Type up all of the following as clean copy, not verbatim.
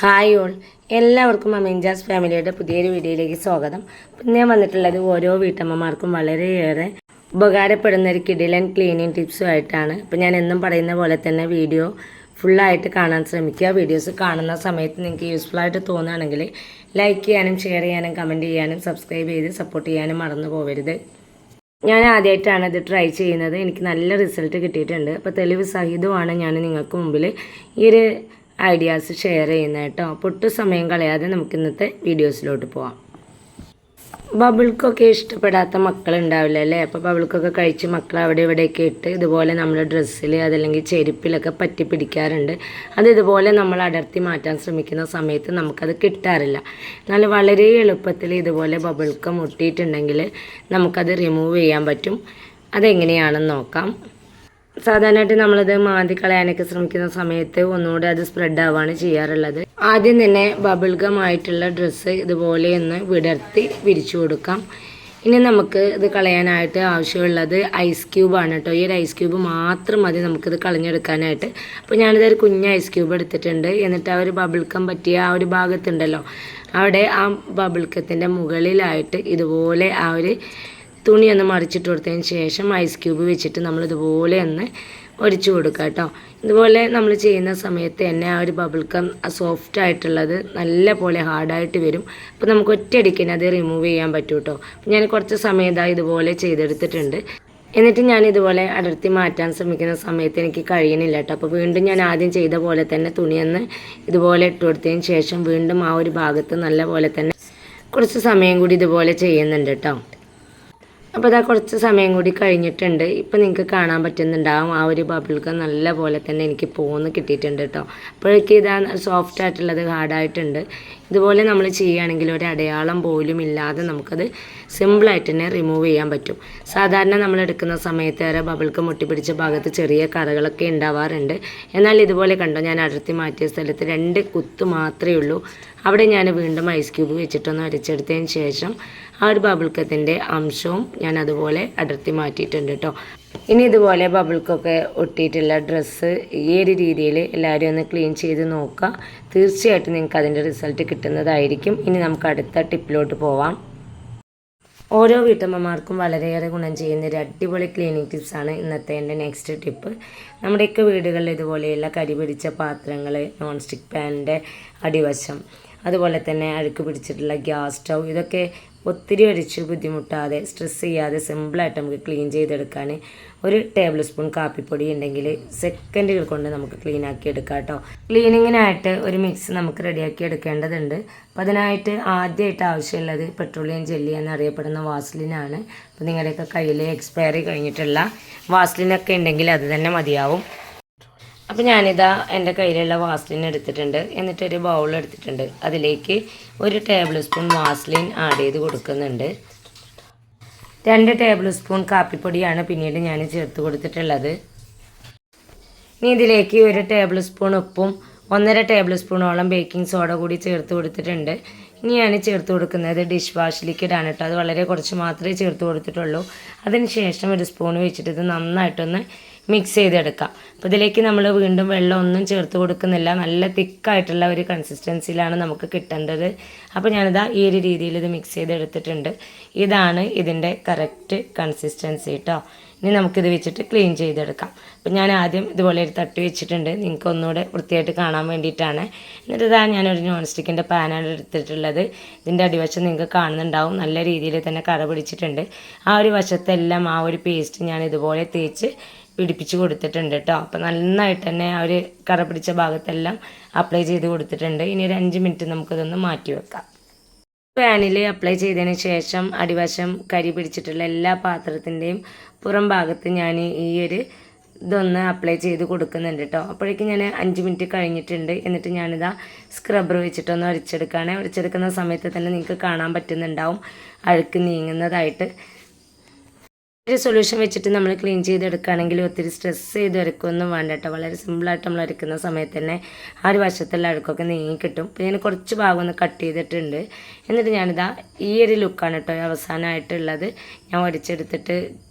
Hi all, എല്ലാവർക്കും അമീൻജാസ് ഫാമിലിയുടെ പുതിയൊരു വീഡിയോയിലേക്ക് സ്വാഗതം. ഞാൻ വന്നിട്ടുള്ളത് ഓരോ വീട്ടമ്മമാർക്കും വളരെയേറെ ഉപകാരപ്പെടുന്ന ഒരു കിടിലൻ ക്ലീനിങ് ടിപ്സുമായിട്ടാണ്. അപ്പോൾ ഞാൻ എന്നും പറയുന്ന പോലെ തന്നെ വീഡിയോ ഫുള്ളായിട്ട് കാണാൻ ശ്രമിക്കുക. വീഡിയോസ് കാണുന്ന സമയത്ത് നിങ്ങൾക്ക് യൂസ്ഫുള്ളായിട്ട് തോന്നുകയാണെങ്കിൽ ലൈക്ക് ചെയ്യാനും ഷെയർ ചെയ്യാനും കമൻറ്റ് ചെയ്യാനും സബ്സ്ക്രൈബ് ചെയ്ത് സപ്പോർട്ട് ചെയ്യാനും മറന്നു പോകരുത്. ഞാൻ ആദ്യമായിട്ടാണ് ഇത് ട്രൈ ചെയ്യുന്നത്. എനിക്ക് നല്ല റിസൾട്ട് കിട്ടിയിട്ടുണ്ട്. അപ്പോൾ തെളിവ് സഹിതമാണ് ഞാൻ നിങ്ങൾക്ക് മുമ്പിൽ ഈ ഒരു ഐഡിയാസ് ഷെയർ ചെയ്യുന്നത് കേട്ടോ. പൊട്ടു സമയം കളയാതെ നമുക്ക് ഇന്നത്തെ വീഡിയോസിലോട്ട് പോവാം. ബബിൾക്കൊക്കെ ഇഷ്ടപ്പെടാത്ത മക്കളുണ്ടാവില്ല അല്ലേ? അപ്പോൾ ബബിൾക്കൊക്കെ കഴിച്ച് മക്കൾ അവിടെ ഇവിടെയൊക്കെ ഇട്ട് ഇതുപോലെ നമ്മൾ ഡ്രസ്സിൽ അതല്ലെങ്കിൽ ചെരുപ്പിലൊക്കെ പറ്റി പിടിക്കാറുണ്ട്. അത് ഇതുപോലെ നമ്മൾ അടർത്തി മാറ്റാൻ ശ്രമിക്കുന്ന സമയത്ത് നമുക്കത് കിട്ടാറില്ല. എന്നാൽ വളരെ എളുപ്പത്തിൽ ഇതുപോലെ ബബിൾക്ക് മുട്ടിയിട്ടുണ്ടെങ്കിൽ നമുക്കത് റിമൂവ് ചെയ്യാൻ പറ്റും. അതെങ്ങനെയാണെന്ന് നോക്കാം. സാധാരണയായിട്ട് നമ്മളിത് മാന്തി കളയാനൊക്കെ ശ്രമിക്കുന്ന സമയത്ത് ഒന്നുകൂടെ അത് സ്പ്രെഡ് ആവുകയാണ് ചെയ്യാറുള്ളത്. ആദ്യം തന്നെ ബബിൾഗമായിട്ടുള്ള ഡ്രസ്സ് ഇതുപോലെ ഒന്ന് വിടർത്തി വിരിച്ചു കൊടുക്കാം. ഇനി നമുക്ക് ഇത് കളയാനായിട്ട് ആവശ്യമുള്ളത് ഐസ് ക്യൂബാണ് കേട്ടോ. ഈ ഒരു ഐസ് ക്യൂബ് മാത്രം മതി നമുക്കിത് കളഞ്ഞെടുക്കാനായിട്ട്. അപ്പോൾ ഞാനിതൊരു കുഞ്ഞ് ഐസ് ക്യൂബ് എടുത്തിട്ടുണ്ട്. എന്നിട്ട് ആ ഒരു ബബിൾക്കം പറ്റിയ ആ ഒരു ഭാഗത്തുണ്ടല്ലോ, അവിടെ ആ ബബിൾക്കത്തിൻ്റെ മുകളിലായിട്ട് ഇതുപോലെ ആ ഒരു തുണി ഒന്ന് മറിച്ചിട്ട് കൊടുത്തതിന് ശേഷം ഐസ് ക്യൂബ് വെച്ചിട്ട് നമ്മൾ ഇതുപോലെ ഒന്ന് ഒഴിച്ചു കൊടുക്കുക കേട്ടോ. ഇതുപോലെ നമ്മൾ ചെയ്യുന്ന സമയത്ത് തന്നെ ആ ഒരു ബബിൾക്കം സോഫ്റ്റ് ആയിട്ടുള്ളത് നല്ല പോലെ ഹാർഡായിട്ട് വരും. അപ്പോൾ നമുക്ക് ഒറ്റയടിക്ക് അത് റിമൂവ് ചെയ്യാൻ പറ്റും കേട്ടോ. ഞാൻ കുറച്ച് സമയം ഇതുപോലെ ചെയ്തെടുത്തിട്ടുണ്ട്. എന്നിട്ട് ഞാൻ ഇതുപോലെ അടർത്തി മാറ്റാൻ ശ്രമിക്കുന്ന സമയത്ത് എനിക്ക് കഴിയണില്ല കേട്ടോ. അപ്പോൾ വീണ്ടും ഞാൻ ആദ്യം ചെയ്ത പോലെ തന്നെ തുണിയൊന്ന് ഇതുപോലെ ഇട്ട് കൊടുത്തതിന് ശേഷം വീണ്ടും ആ ഒരു ഭാഗത്ത് നല്ല പോലെ തന്നെ കുറച്ച് സമയം കൂടി ഇതുപോലെ ചെയ്യുന്നുണ്ട് കേട്ടോ. അപ്പോൾ ഇതാ കുറച്ച് സമയം കൂടി കഴിഞ്ഞിട്ടുണ്ട്. ഇപ്പോൾ നിങ്ങൾക്ക് കാണാൻ പറ്റുന്നുണ്ടാവും ആ ഒരു ബബിൾക്ക് നല്ല പോലെ തന്നെ എനിക്ക് പോന്ന് കിട്ടിയിട്ടുണ്ട് കേട്ടോ. അപ്പോഴേക്ക് ഇതാ സോഫ്റ്റ് ആയിട്ടുള്ളത് ഹാർഡായിട്ടുണ്ട്. ഇതുപോലെ നമ്മൾ ചെയ്യുകയാണെങ്കിൽ ഒരു അടയാളം പോലും ഇല്ലാതെ നമുക്കത് സിമ്പിളായിട്ട് തന്നെ റിമൂവ് ചെയ്യാൻ പറ്റും. സാധാരണ നമ്മൾ എടുക്കുന്ന സമയത്ത് വരെ ബബിൾക്ക് മുട്ടിപ്പിടിച്ച ഭാഗത്ത് ചെറിയ കറകളൊക്കെ ഉണ്ടാവാറുണ്ട്. എന്നാൽ ഇതുപോലെ കണ്ടോ, ഞാൻ അടർത്തി മാറ്റിയ സ്ഥലത്ത് 2 കുത്ത് മാത്രമേ ഉള്ളൂ. അവിടെ ഞാൻ വീണ്ടും ഐസ് ക്യൂബ് വെച്ചിട്ടൊന്ന് അരച്ചെടുത്തതിന് ശേഷം ആ ഒരു ബബിൾക്കത്തിൻ്റെ അംശവും ഞാൻ അതുപോലെ അടർത്തി മാറ്റിയിട്ടുണ്ട് കേട്ടോ. ഇനി ഇതുപോലെ ബബിൾക്കൊക്കെ ഒട്ടിയിട്ടുള്ള ഡ്രസ്സ് ഈ ഒരു രീതിയിൽ എല്ലാവരും ഒന്ന് ക്ലീൻ ചെയ്ത് നോക്കുക. തീർച്ചയായിട്ടും നിങ്ങൾക്ക് അതിൻ്റെ റിസൾട്ട് കിട്ടുന്നതായിരിക്കും. ഇനി നമുക്ക് അടുത്ത ടിപ്പിലോട്ട് പോവാം. ഓരോ വീട്ടമ്മമാർക്കും വളരെയേറെ ഗുണം ചെയ്യുന്ന ഒരു അടിപൊളി ക്ലീനിങ് ടിപ്സാണ് ഇന്നത്തെ എൻ്റെ നെക്സ്റ്റ് ടിപ്പ്. നമ്മുടെയൊക്കെ വീടുകളിൽ ഇതുപോലെയുള്ള കരി പിടിച്ച പാത്രങ്ങൾ, നോൺ സ്റ്റിക്ക് പാനിൻ്റെ അടിവശം, അതുപോലെ തന്നെ അഴുക്ക് പിടിച്ചിട്ടുള്ള ഗ്യാസ് സ്റ്റൗ, ഇതൊക്കെ ഒത്തിരി ഒഴിച്ച് ബുദ്ധിമുട്ടാതെ സ്ട്രെസ് ചെയ്യാതെ സിമ്പിളായിട്ട് നമുക്ക് ക്ലീൻ ചെയ്തെടുക്കാൻ ഒരു ടേബിൾ സ്പൂൺ കാപ്പിപ്പൊടി ഉണ്ടെങ്കിൽ സെക്കൻഡുകൾ കൊണ്ട് നമുക്ക് ക്ലീൻ ആക്കി എടുക്കാം കേട്ടോ. ക്ലീനിങ്ങിനായിട്ട് ഒരു മിക്സ് നമുക്ക് റെഡിയാക്കി എടുക്കേണ്ടതുണ്ട്. അപ്പോൾ അതിനായിട്ട് ആദ്യമായിട്ട് ആവശ്യമുള്ളത് പെട്രോളിയം ജെല്ലി എന്നറിയപ്പെടുന്ന വാസ്ലിനാണ്. അപ്പോൾ നിങ്ങളുടെയൊക്കെ കയ്യിൽ എക്സ്പയറി കഴിഞ്ഞിട്ടുള്ള വാസ്ലിനൊക്കെ ഉണ്ടെങ്കിൽ അത് തന്നെ മതിയാവും. അപ്പോൾ ഞാനിതാ എൻ്റെ കയ്യിലുള്ള വാസ്ലിൻ എടുത്തിട്ടുണ്ട്. എന്നിട്ടൊരു ബൗൾ എടുത്തിട്ടുണ്ട്. അതിലേക്ക് ഒരു ടേബിൾ സ്പൂൺ വാസ്ലിൻ ആഡ് ചെയ്ത് കൊടുക്കുന്നുണ്ട്. 2 ടേബിൾ സ്പൂൺ കാപ്പിപ്പൊടിയാണ് പിന്നീട് ഞാൻ ചേർത്ത് കൊടുത്തിട്ടുള്ളത്. ഇനി ഇതിലേക്ക് 1 ടേബിൾ സ്പൂൺ ഉപ്പും 1.5 ടേബിൾ സ്പൂണോളം ബേക്കിംഗ് സോഡ കൂടി ചേർത്ത് കൊടുത്തിട്ടുണ്ട്. ഇനി ഞാൻ ചേർത്ത് കൊടുക്കുന്നത് ഡിഷ് വാഷ് ലിക്വിഡാണ് കേട്ടോ. അത് വളരെ കുറച്ച് മാത്രമേ ചേർത്ത് കൊടുത്തിട്ടുള്ളൂ. അതിന് ശേഷം 1 സ്പൂൺ വെച്ചിട്ട് ഇത് നന്നായിട്ടൊന്ന് മിക്സ് ചെയ്തെടുക്കാം. അപ്പോൾ ഇതിലേക്ക് നമ്മൾ വീണ്ടും വെള്ളം ഒന്നും ചേർത്ത് കൊടുക്കുന്നില്ല. നല്ല തിക്കായിട്ടുള്ള ഒരു കൺസിസ്റ്റൻസിയിലാണ് നമുക്ക് കിട്ടേണ്ടത്. അപ്പോൾ ഞാനിതാ ഈ ഒരു രീതിയിൽ ഇത് മിക്സ് ചെയ്തെടുത്തിട്ടുണ്ട്. ഇതാണ് ഇതിൻ്റെ കറക്റ്റ് കൺസിസ്റ്റൻസി കേട്ടോ. ഇനി നമുക്കിത് വെച്ചിട്ട് ക്ലീൻ ചെയ്തെടുക്കാം. അപ്പോൾ ഞാൻ ആദ്യം ഇതുപോലെ ഒരു തട്ടി വെച്ചിട്ടുണ്ട്, നിങ്ങൾക്ക് ഒന്നുകൂടെ വൃത്തിയായിട്ട് കാണാൻ വേണ്ടിയിട്ടാണ്. എന്നിട്ട് ഇതാ ഞാനൊരു നോൺ സ്റ്റിക്കിൻ്റെ പാനാണ് എടുത്തിട്ടുള്ളത്. ഇതിൻ്റെ അടിവശം നിങ്ങൾക്ക് കാണുന്നുണ്ടാവും നല്ല രീതിയിൽ തന്നെ കറ പിടിച്ചിട്ടുണ്ട്. ആ ഒരു വശത്തെല്ലാം ആ ഒരു പേസ്റ്റ് ഞാൻ ഇതുപോലെ തേച്ച് പിടിപ്പിച്ച് കൊടുത്തിട്ടുണ്ട് കേട്ടോ. അപ്പോൾ നന്നായിട്ട് തന്നെ ആ ഒരു കറ പിടിച്ച ഭാഗത്തെല്ലാം അപ്ലൈ ചെയ്ത് കൊടുത്തിട്ടുണ്ട്. ഇനി ഒരു 5 മിനിറ്റ് നമുക്കിതൊന്ന് മാറ്റി വെക്കാം. പാനിൽ അപ്ലൈ ചെയ്തതിന് ശേഷം അടിവശം കരി പിടിച്ചിട്ടുള്ള എല്ലാ പാത്രത്തിൻ്റെയും പുറം ഭാഗത്ത് ഞാൻ ഈ ഒരു ഇതൊന്ന് അപ്ലൈ ചെയ്ത് കൊടുക്കുന്നുണ്ട് കേട്ടോ. അപ്പോഴേക്കും ഞാൻ 5 മിനിറ്റ് കഴിഞ്ഞിട്ടുണ്ട്. എന്നിട്ട് ഞാനിതാ സ്ക്രബ്ബർ വെച്ചിട്ടൊന്ന് ഉരച്ചെടുക്കുകയാണ്. ഉരച്ചെടുക്കുന്ന സമയത്ത് തന്നെ നിങ്ങൾക്ക് കാണാൻ പറ്റുന്നുണ്ടാവും അഴുക്ക് നീങ്ങുന്നതായിട്ട്. ഒരു സൊല്യൂഷൻ വെച്ചിട്ട് നമ്മൾ ക്ലീൻ ചെയ്തെടുക്കുകയാണെങ്കിൽ ഒത്തിരി സ്ട്രെസ് ചെയ്ത് വരയ്ക്കൊന്നും വേണ്ട കേട്ടോ. വളരെ സിമ്പിളായിട്ട് നമ്മൾ വരയ്ക്കുന്ന സമയത്ത് തന്നെ ആ ഒരു വശത്തുള്ള അഴുക്കൊക്കെ നീങ്ങി കിട്ടും. അപ്പോൾ ഞാൻ കുറച്ച് ഭാഗം ഒന്ന് കട്ട് ചെയ്തിട്ടുണ്ട്. എന്നിട്ട് ഞാനിതാ ഈ ഒരു ലുക്കാണ് കേട്ടോ അവസാനമായിട്ടുള്ളത്. ഞാൻ വരച്ചെടുത്തിട്ട്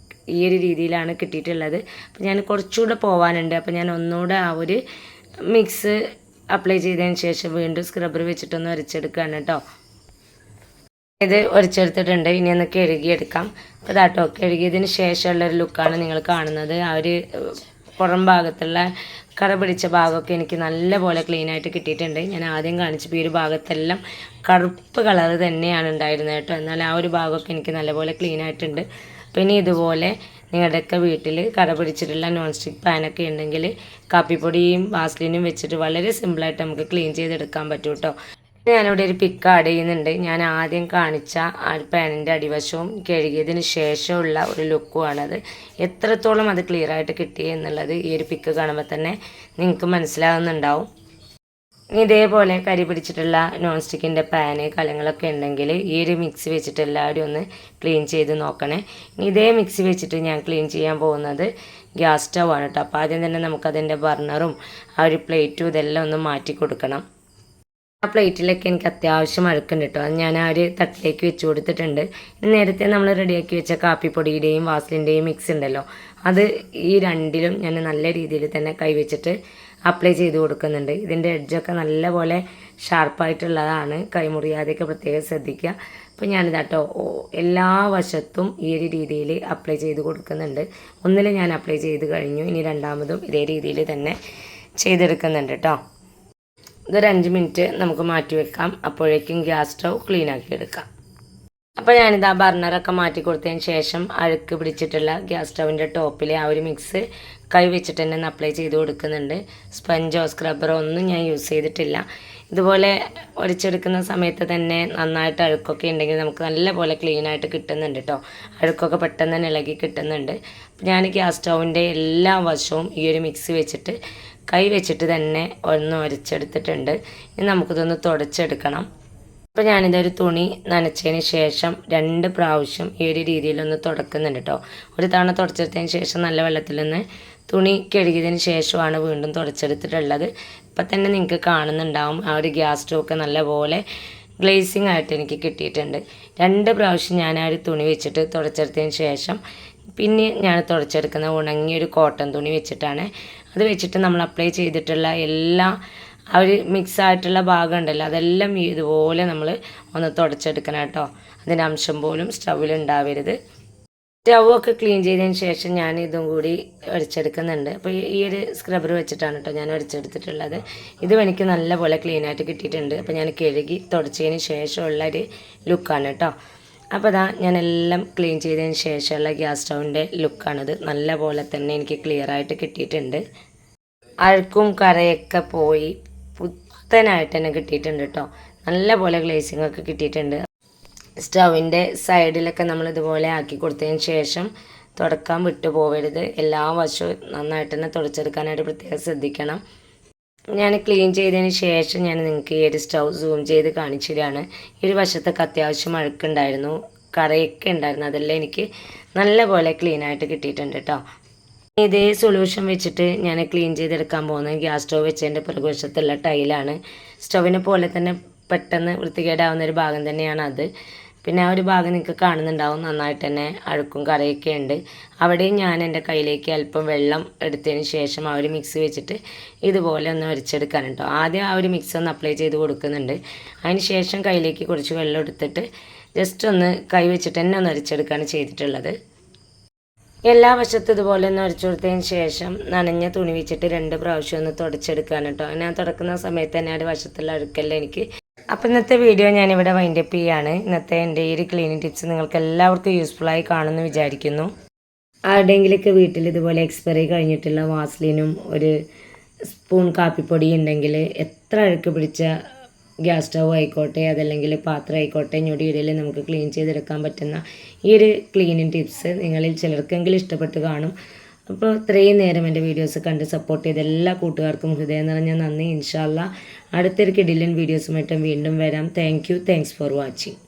ഈ ഒരു രീതിയിലാണ് കിട്ടിയിട്ടുള്ളത്. അപ്പോൾ ഞാൻ കുറച്ചുകൂടെ പോകാനുണ്ട്. അപ്പോൾ ഞാൻ ഒന്നുകൂടെ ആ ഒരു മിക്സ് അപ്ലൈ ചെയ്തതിന് ശേഷം വീണ്ടും സ്ക്രബ്ബർ വെച്ചിട്ടൊന്ന് ഉരച്ചെടുക്കുകയാണ് കേട്ടോ. ഇത് ഉരച്ചെടുത്തിട്ടുണ്ട്. ഇനി ഒന്ന് കഴുകിയെടുക്കാം. അപ്പോൾ ഇതാട്ടോ കഴുകിയതിന് ശേഷമുള്ളൊരു ലുക്കാണ് നിങ്ങൾ കാണുന്നത്. ആ ഒരു പുറം ഭാഗത്തുള്ള കറ പിടിച്ച ഭാഗമൊക്കെ എനിക്ക് നല്ലപോലെ ക്ലീനായിട്ട് കിട്ടിയിട്ടുണ്ട്. ഞാൻ ആദ്യം കാണിച്ചപ്പോൾ ഈ ഒരു ഭാഗത്തെല്ലാം കറുപ്പ് കളർ തന്നെയാണ് ഉണ്ടായിരുന്നത് കേട്ടോ. എന്നാൽ ആ ഒരു ഭാഗമൊക്കെ എനിക്ക് നല്ലപോലെ ക്ലീനായിട്ടുണ്ട്. പിന്നെ ഇതുപോലെ നിങ്ങളുടെയൊക്കെ വീട്ടിൽ കറ പിടിച്ചിട്ടുള്ള നോൺ സ്റ്റിക്ക് പാനൊക്കെ ഉണ്ടെങ്കിൽ കാപ്പിപ്പൊടിയും വാസ്ലിനും വെച്ചിട്ട് വളരെ സിമ്പിളായിട്ട് നമുക്ക് ക്ലീൻ ചെയ്തെടുക്കാൻ പറ്റും കേട്ടോ. ഞാനിവിടെ ഒരു പിക്ക് ആഡ് ചെയ്യുന്നുണ്ട്. ഞാൻ ആദ്യം കാണിച്ച ആ പാനിൻ്റെ അടിവശവും കഴുകിയതിന് ശേഷമുള്ള ഒരു ലുക്കുമാണത്. എത്രത്തോളം അത് ക്ലിയർ ആയിട്ട് കിട്ടി എന്നുള്ളത് ഈ ഒരു പിക്ക് കാണുമ്പോൾ തന്നെ നിങ്ങൾക്ക് മനസ്സിലാകുന്നുണ്ടാവും. ഇതേപോലെ കരി പിടിച്ചിട്ടുള്ള നോൺ സ്റ്റിക്കിൻ്റെ പാന് കലങ്ങളൊക്കെ ഉണ്ടെങ്കിൽ ഈ ഒരു മിക്സി വെച്ചിട്ട് എല്ലാവരും ഒന്ന് ക്ലീൻ ചെയ്ത് നോക്കണേ. ഇതേ മിക്സി വെച്ചിട്ട് ഞാൻ ക്ലീൻ ചെയ്യാൻ പോകുന്നത് ഗ്യാസ് സ്റ്റവ് ആണ് കേട്ടോ. അപ്പോൾ ആദ്യം തന്നെ നമുക്കതിൻ്റെ ബർണറും ആ ഒരു പ്ലേറ്റും ഇതെല്ലാം ഒന്ന് മാറ്റി കൊടുക്കണം. ആ പ്ലേറ്റിലൊക്കെ എനിക്ക് അത്യാവശ്യം അഴുക്കുണ്ട് കേട്ടോ. അത് ഞാൻ ആ ഒരു തട്ടിലേക്ക് വെച്ച് കൊടുത്തിട്ടുണ്ട്. നേരത്തെ നമ്മൾ റെഡിയാക്കി വെച്ച കാപ്പിപ്പൊടിയുടെയും വാസലിൻ്റെയും മിക്സ് ഉണ്ടല്ലോ, അത് ഈ രണ്ടിലും ഞാൻ നല്ല രീതിയിൽ തന്നെ കൈവച്ചിട്ട് അപ്ലൈ ചെയ്ത് കൊടുക്കുന്നുണ്ട്. ഇതിൻ്റെ എഡ്ജൊക്കെ നല്ലപോലെ ഷാർപ്പായിട്ടുള്ളതാണ്. കൈമുറിയാതെയൊക്കെ പ്രത്യേകം ശ്രദ്ധിക്കുക. അപ്പോൾ ഞാനിതാട്ടോ എല്ലാ വശത്തും ഈ ഒരു രീതിയിൽ അപ്ലൈ ചെയ്ത് കൊടുക്കുന്നുണ്ട്. ഒന്നിൽ ഞാൻ അപ്ലൈ ചെയ്ത് കഴിഞ്ഞു. ഇനി രണ്ടാമതും ഇതേ രീതിയിൽ തന്നെ ചെയ്തെടുക്കുന്നുണ്ട് കേട്ടോ. ഇതൊരു 5 മിനിറ്റ് നമുക്ക് മാറ്റി വെക്കാം. അപ്പോഴേക്കും ഗ്യാസ് സ്റ്റവ് ക്ലീൻ ആക്കി എടുക്കാം. അപ്പോൾ ഞാനിത് ആ ബർണറൊക്കെ മാറ്റി കൊടുത്തതിന് ശേഷം അഴുക്ക് പിടിച്ചിട്ടുള്ള ഗ്യാസ് സ്റ്റവിൻ്റെ ടോപ്പിൽ ആ ഒരു മിക്സ് കൈ വെച്ചിട്ട് തന്നെ ഒന്ന് അപ്ലൈ ചെയ്ത് കൊടുക്കുന്നുണ്ട്. സ്പഞ്ചോ സ്ക്രബ്ബറോ ഒന്നും ഞാൻ യൂസ് ചെയ്തിട്ടില്ല. ഇതുപോലെ ഒരച്ചെടുക്കുന്ന സമയത്ത് തന്നെ നന്നായിട്ട് അഴുക്കൊക്കെ ഉണ്ടെങ്കിൽ നമുക്ക് നല്ലപോലെ ക്ലീനായിട്ട് കിട്ടുന്നുണ്ട് കേട്ടോ. അഴുക്കൊക്കെ പെട്ടെന്ന് തന്നെ ഇളകി കിട്ടുന്നുണ്ട്. അപ്പോൾ ഞാൻ ഗ്യാസ് സ്റ്റൗവിൻ്റെ എല്ലാ വശവും ഈ ഒരു മിക്സ് വെച്ചിട്ട് കൈ വെച്ചിട്ട് തന്നെ ഒന്ന് ഉരച്ചെടുത്തിട്ടുണ്ട്. ഇനി നമുക്കിതൊന്ന് തുടച്ചെടുക്കണം. അപ്പോൾ ഞാനിതൊരു തുണി നനച്ചതിന് ശേഷം 2 പ്രാവശ്യം ഈ ഒരു രീതിയിലൊന്ന് തുടക്കുന്നുണ്ട് കേട്ടോ. ഒരു തവണ തുടച്ചെടുത്തതിന് ശേഷം നല്ല വെള്ളത്തിൽ നിന്ന് തുണി കഴുകിയതിന് ശേഷമാണ് വീണ്ടും തുടച്ചെടുത്തിട്ടുള്ളത്. ഇപ്പം തന്നെ നിങ്ങൾക്ക് കാണുന്നുണ്ടാവും ആ ഒരു ഗ്യാസ് സ്റ്റൗവൊക്കെ നല്ലപോലെ ഗ്ലേസിങ് ആയിട്ട് എനിക്ക് കിട്ടിയിട്ടുണ്ട്. 2 പ്രാവശ്യം ഞാൻ ആ ഒരു തുണി വെച്ചിട്ട് തുടച്ചെടുത്തതിന് ശേഷം പിന്നെ ഞാൻ തുടച്ചെടുക്കുന്ന ഉണങ്ങിയൊരു കോട്ടൺ തുണി വെച്ചിട്ടാണ്. അത് വെച്ചിട്ട് നമ്മൾ അപ്ലൈ ചെയ്തിട്ടുള്ള എല്ലാ ആ ഒരു മിക്സ് ആയിട്ടുള്ള ഭാഗം ഉണ്ടല്ലോ, അതെല്ലാം ഇതുപോലെ നമ്മൾ ഒന്ന് തുടച്ചെടുക്കണം കേട്ടോ. അതിൻ്റെ അംശം പോലും സ്റ്റൗവിൽ ഉണ്ടാവരുത്. സ്റ്റൗവൊക്കെ ക്ലീൻ ചെയ്തതിന് ശേഷം ഞാൻ ഇതും കൂടി ഉരച്ചെടുക്കുന്നുണ്ട്. അപ്പോൾ ഈ ഒരു സ്ക്രബ്ബർ വെച്ചിട്ടാണ് കേട്ടോ ഞാൻ ഉരച്ചെടുത്തിട്ടുള്ളത്. ഇതും എനിക്ക് നല്ലപോലെ ക്ലീനായിട്ട് കിട്ടിയിട്ടുണ്ട്. അപ്പോൾ ഞാൻ കഴുകി തുടച്ചതിന് ശേഷമുള്ള ഒരു ലുക്കാണ് കേട്ടോ. അപ്പോൾ അതാ ഞാനെല്ലാം ക്ലീൻ ചെയ്തതിന് ശേഷമുള്ള ഗ്യാസ് സ്റ്റൗവിൻ്റെ ലുക്കാണിത്. നല്ല പോലെ തന്നെ എനിക്ക് ക്ലിയറായിട്ട് കിട്ടിയിട്ടുണ്ട്. അഴുക്കും കറയൊക്കെ പോയി പുത്തനായിട്ട് തന്നെ കിട്ടിയിട്ടുണ്ട് കേട്ടോ. നല്ല പോലെ ഗ്ലേസിംഗ് ഒക്കെ കിട്ടിയിട്ടുണ്ട്. സ്റ്റൗവിൻ്റെ സൈഡിലൊക്കെ നമ്മൾ ഇതുപോലെ ആക്കി കൊടുത്തതിന് ശേഷം തുടക്കാൻ വിട്ടു പോകരുത്. എല്ലാ വശവും നന്നായിട്ട് തന്നെ തുടച്ചെടുക്കാനായിട്ട് പ്രത്യേകം ശ്രദ്ധിക്കണം. ഞാൻ ക്ലീൻ ചെയ്തതിന് ശേഷം ഞാൻ നിങ്ങൾക്ക് ഈ ഒരു സ്റ്റൗ സൂം ചെയ്ത് കാണിച്ചു തരാണ്. ഈ ഒരു വശത്തൊക്കെ അത്യാവശ്യം അഴുക്കുണ്ടായിരുന്നു, കറയൊക്കെ ഉണ്ടായിരുന്നു. അതെല്ലാം എനിക്ക് നല്ലപോലെ ക്ലീനായിട്ട് കിട്ടിയിട്ടുണ്ട് കേട്ടോ. ഇതേ സൊല്യൂഷൻ വെച്ചിട്ട് ഞാൻ ക്ലീൻ ചെയ്തെടുക്കാൻ പോകുന്നത് ഗ്യാസ് സ്റ്റൗ വെച്ചതിൻ്റെ പുറകുവശത്തുള്ള ടൈലാണ്. സ്റ്റൗവിനെ പോലെ തന്നെ പെട്ടെന്ന് വൃത്തികേടാവുന്ന ഒരു ഭാഗം തന്നെയാണ് അത്. പിന്നെ ആ ഒരു ഭാഗം നിങ്ങൾക്ക് കാണുന്നുണ്ടാവും നന്നായിട്ട് തന്നെ അഴുക്കും കറയൊക്കെ ഉണ്ട്. അവിടെയും ഞാൻ എൻ്റെ കയ്യിലേക്ക് അല്പം വെള്ളം എടുത്തതിന് ശേഷം ആ ഒരു മിക്സ് വെച്ചിട്ട് ഇതുപോലെ ഒന്ന് ഉരച്ചെടുക്കാൻ കേട്ടോ. ആദ്യം ആ ഒരു മിക്സ് ഒന്ന് അപ്ലൈ ചെയ്ത് കൊടുക്കുന്നുണ്ട്. അതിന് ശേഷം കയ്യിലേക്ക് കുറച്ച് വെള്ളം എടുത്തിട്ട് ജസ്റ്റ് ഒന്ന് കൈ വെച്ചിട്ട് തന്നെ ഒന്ന് ഉരച്ചെടുക്കുകയാണ് ചെയ്തിട്ടുള്ളത്. എല്ലാ വശത്തും ഇതുപോലെ ഒന്ന് ഉരച്ചു കൊടുത്തതിന് ശേഷം നനഞ്ഞ തുണി വെച്ചിട്ട് 2 പ്രാവശ്യം ഒന്ന് തുടച്ചെടുക്കുകയാണ് കേട്ടോ. ഞാൻ തുടക്കുന്ന സമയത്ത് തന്നെ ആ ഒരു വശത്തുള്ള അഴുക്കെല്ലാം എനിക്ക്. അപ്പോൾ ഇന്നത്തെ വീഡിയോ ഞാനിവിടെ വൈൻഡപ്പ് ചെയ്യുകയാണ്. ഇന്നത്തെ എൻ്റെ ഈ ഒരു ക്ലീനിങ് ടിപ്സ് നിങ്ങൾക്ക് എല്ലാവർക്കും യൂസ്ഫുള്ളായി കാണുമെന്ന് വിചാരിക്കുന്നു. ആരുടെയെങ്കിലൊക്കെ വീട്ടിൽ ഇതുപോലെ എക്സ്പയറി കഴിഞ്ഞിട്ടുള്ള വാസ്ലിനും ഒരു സ്പൂൺ കാപ്പിപ്പൊടി ഉണ്ടെങ്കിൽ എത്ര അഴുക്ക് പിടിച്ച ഗ്യാസ് സ്റ്റൗ ആയിക്കോട്ടെ അതല്ലെങ്കിൽ പാത്രം ആയിക്കോട്ടെ ഞൊടിയിടയിൽ നമുക്ക് ക്ലീൻ ചെയ്തെടുക്കാൻ പറ്റുന്ന ഈ ഒരു ക്ലീനിങ് ടിപ്സ് നിങ്ങളിൽ ചിലർക്കെങ്കിലും ഇഷ്ടപ്പെട്ട് കാണും. അപ്പോൾ ഇത്രയും നേരം എൻ്റെ വീഡിയോസ് കണ്ട് സപ്പോർട്ട് ചെയ്ത എല്ലാ കൂട്ടുകാർക്കും ഹൃദയം നിറഞ്ഞ നന്ദി. ഇൻഷാ അല്ലാഹ് അടുത്തൊരു കിടിലൻ വീഡിയോസുമായിട്ട് വീണ്ടും വരാം. Thanks for watching.